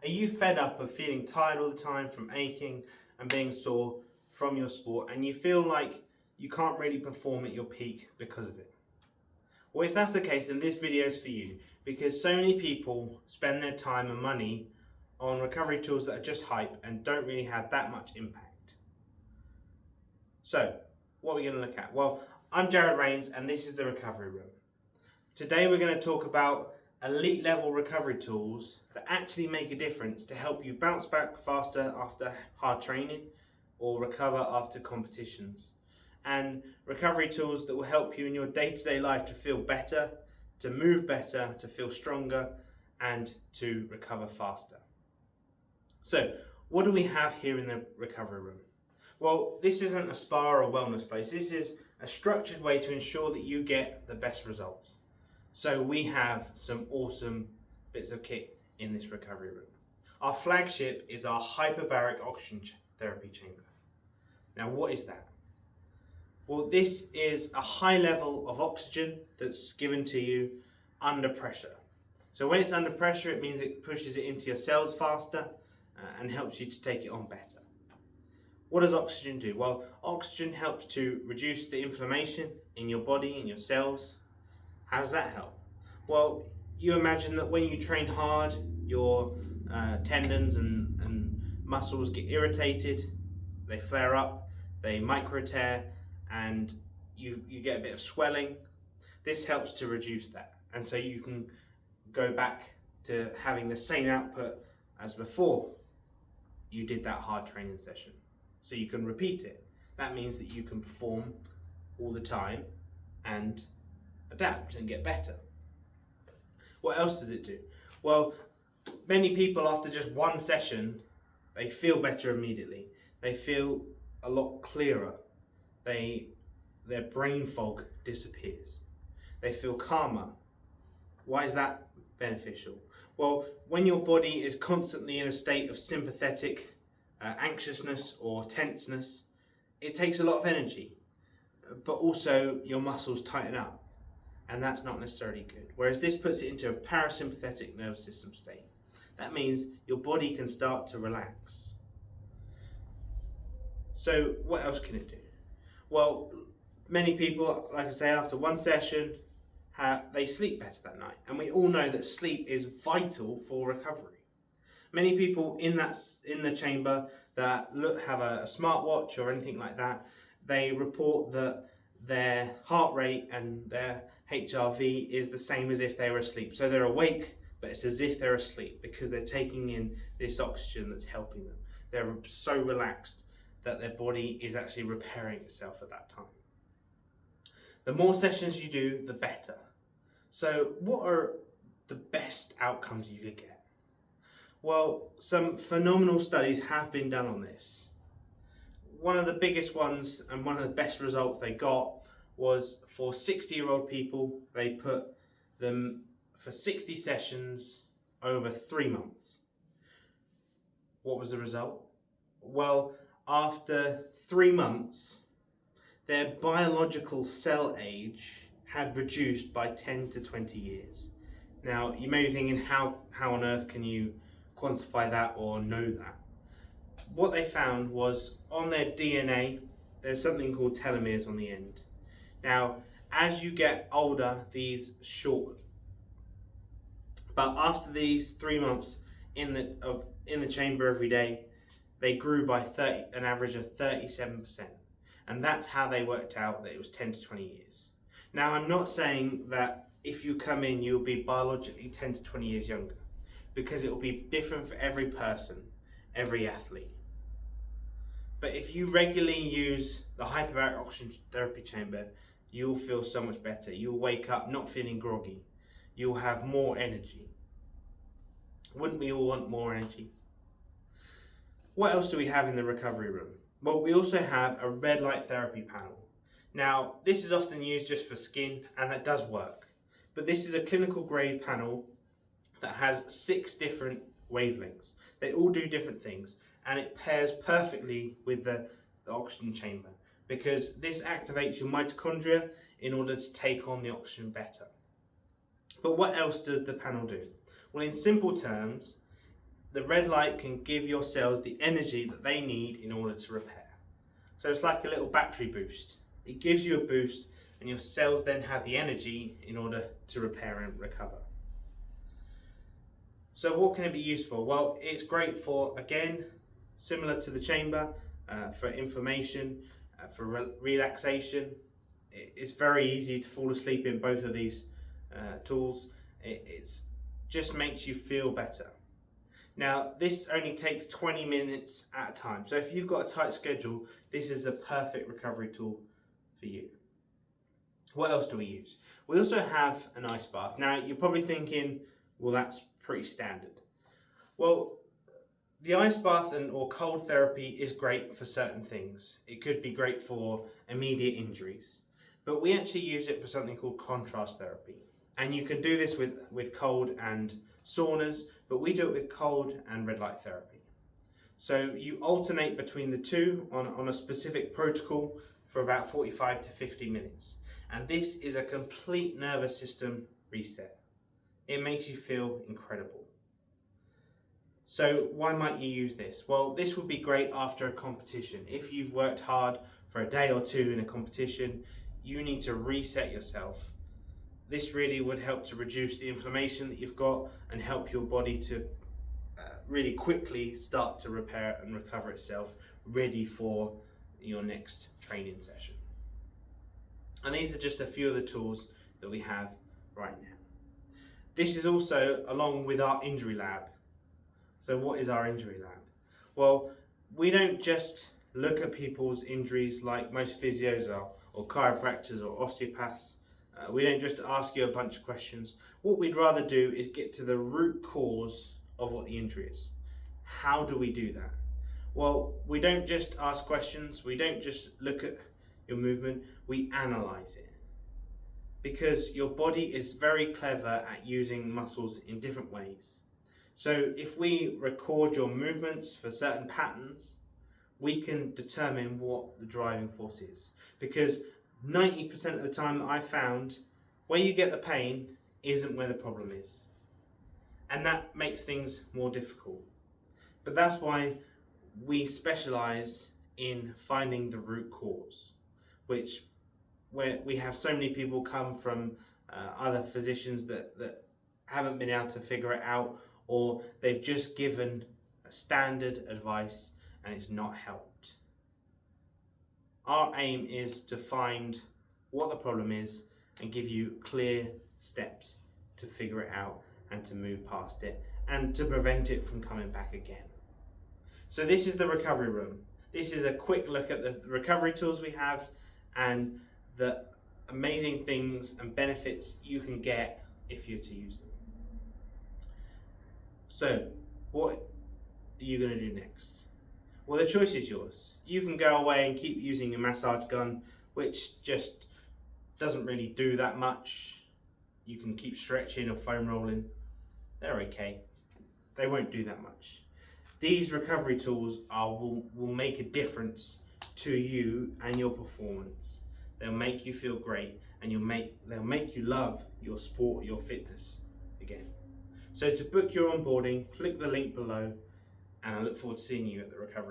Are you fed up of feeling tired all the time from aching and being sore from your sport, and you feel like you can't really perform at your peak because of it? Well, if that's the case, then this video is for you, because so many people spend their time and money on recovery tools that are just hype and don't really have that much impact. So, what are we going to look at? Well, I'm Jared Rains and this is the Recovery Room. Today we're going to talk about elite level recovery tools that actually make a difference to help you bounce back faster after hard training or recover after competitions. And recovery tools that will help you in your day-to-day life to feel better, to move better, to feel stronger, and to recover faster. So, what do we have here in the Recovery Room? Well, this isn't a spa or a wellness place. This is a structured way to ensure that you get the best results. So we have some awesome bits of kit in this recovery room. Our flagship is our hyperbaric oxygen therapy chamber. Now, what is that? Well, this is a high level of oxygen that's given to you under pressure. So when it's under pressure, it means it pushes it into your cells faster and helps you to take it on better. What does oxygen do? Well, oxygen helps to reduce the inflammation in your body, in your cells. How does that help? Well, you imagine that when you train hard, your tendons and muscles get irritated, they flare up, they micro tear, and you get a bit of swelling. This helps to reduce that, and so you can go back to having the same output as before you did that hard training session. So you can repeat it. That means that you can perform all the time and adapt and get better. What else does it do? Well, many people after just one session, they feel better immediately. They feel a lot clearer. Their brain fog disappears. They feel calmer. Why is that beneficial? Well, when your body is constantly in a state of sympathetic anxiousness or tenseness, it takes a lot of energy, but also your muscles tighten up, and that's not necessarily good. Whereas this puts it into a parasympathetic nervous system state. That means your body can start to relax. So what else can it do? Well, many people, like I say, after one session, they sleep better that night, and we all know that sleep is vital for recovery. Many people in the chamber that have a smartwatch or anything like that, they report that their heart rate and their HRV is the same as if they were asleep. So they're awake, but it's as if they're asleep because they're taking in this oxygen that's helping them. They're so relaxed that their body is actually repairing itself at that time. The more sessions you do, the better. So what are the best outcomes you could get? Well, some phenomenal studies have been done on this. One of the biggest ones and one of the best results they got was for 60-year-old people. They put them for 60 sessions over 3 months. What was the result? Well, after 3 months, their biological cell age had reduced by 10 to 20 years. Now, you may be thinking, how on earth can you quantify that or know that? What they found was on their DNA, there's something called telomeres on the end. Now, as you get older, these shorten. But after these 3 months in the chamber every day, they grew by an average of 37%. And that's how they worked out that it was 10 to 20 years. Now, I'm not saying that if you come in, you'll be biologically 10 to 20 years younger, because it will be different for every person, every athlete. But if you regularly use the hyperbaric oxygen therapy chamber, you'll feel so much better. You'll wake up not feeling groggy. You'll have more energy. Wouldn't we all want more energy? What else do we have in the recovery room? Well, we also have a red light therapy panel. Now, this is often used just for skin, and that does work. But this is a clinical grade panel that has 6 different wavelengths. They all do different things, and it pairs perfectly with the oxygen chamber, because this activates your mitochondria in order to take on the oxygen better. But what else does the panel do? Well, in simple terms, the red light can give your cells the energy that they need in order to repair. So it's like a little battery boost. It gives you a boost and your cells then have the energy in order to repair and recover. So what can it be used for? Well, it's great for, again, similar to the chamber, for inflammation, for relaxation. It's very easy to fall asleep in both of these tools. It just makes you feel better. Now, this only takes 20 minutes at a time. So if you've got a tight schedule, this is the perfect recovery tool for you. What else do we use? We also have an ice bath. Now, you're probably thinking, well, that's pretty standard. Well, the ice bath or cold therapy is great for certain things. It could be great for immediate injuries, but we actually use it for something called contrast therapy. And you can do this with cold and saunas, but we do it with cold and red light therapy. So you alternate between the two on a specific protocol for about 45 to 50 minutes. And this is a complete nervous system reset. It makes you feel incredible. So why might you use this? Well, this would be great after a competition. If you've worked hard for a day or two in a competition, you need to reset yourself. This really would help to reduce the inflammation that you've got and help your body to really quickly start to repair and recover itself, ready for your next training session. And these are just a few of the tools that we have right now. This is also along with our injury lab. So what is our injury lab? Well, we don't just look at people's injuries like most physios or chiropractors or osteopaths. We don't just ask you a bunch of questions. What we'd rather do is get to the root cause of what the injury is. How do we do that? Well, we don't just ask questions. We don't just look at your movement. We analyze it. Because your body is very clever at using muscles in different ways. So if we record your movements for certain patterns, we can determine what the driving force is. Because 90% of the time that I found, where you get the pain isn't where the problem is. And that makes things more difficult. But that's why we specialize in finding the root cause, which where we have so many people come from other physicians that haven't been able to figure it out, or they've just given a standard advice and it's not helped. Our aim is to find what the problem is and give you clear steps to figure it out and to move past it and to prevent it from coming back again. So this is the recovery room. This is a quick look at the recovery tools we have and the amazing things and benefits you can get if you're to use them. So what are you going to do next? Well, the choice is yours. You can go away and keep using your massage gun, which just doesn't really do that much. You can keep stretching or foam rolling. They're okay. They won't do that much. These recovery tools will make a difference to you and your performance. They'll make you feel great and they'll make you love your sport, your fitness again. So to book your onboarding, click the link below and I look forward to seeing you at the recovery.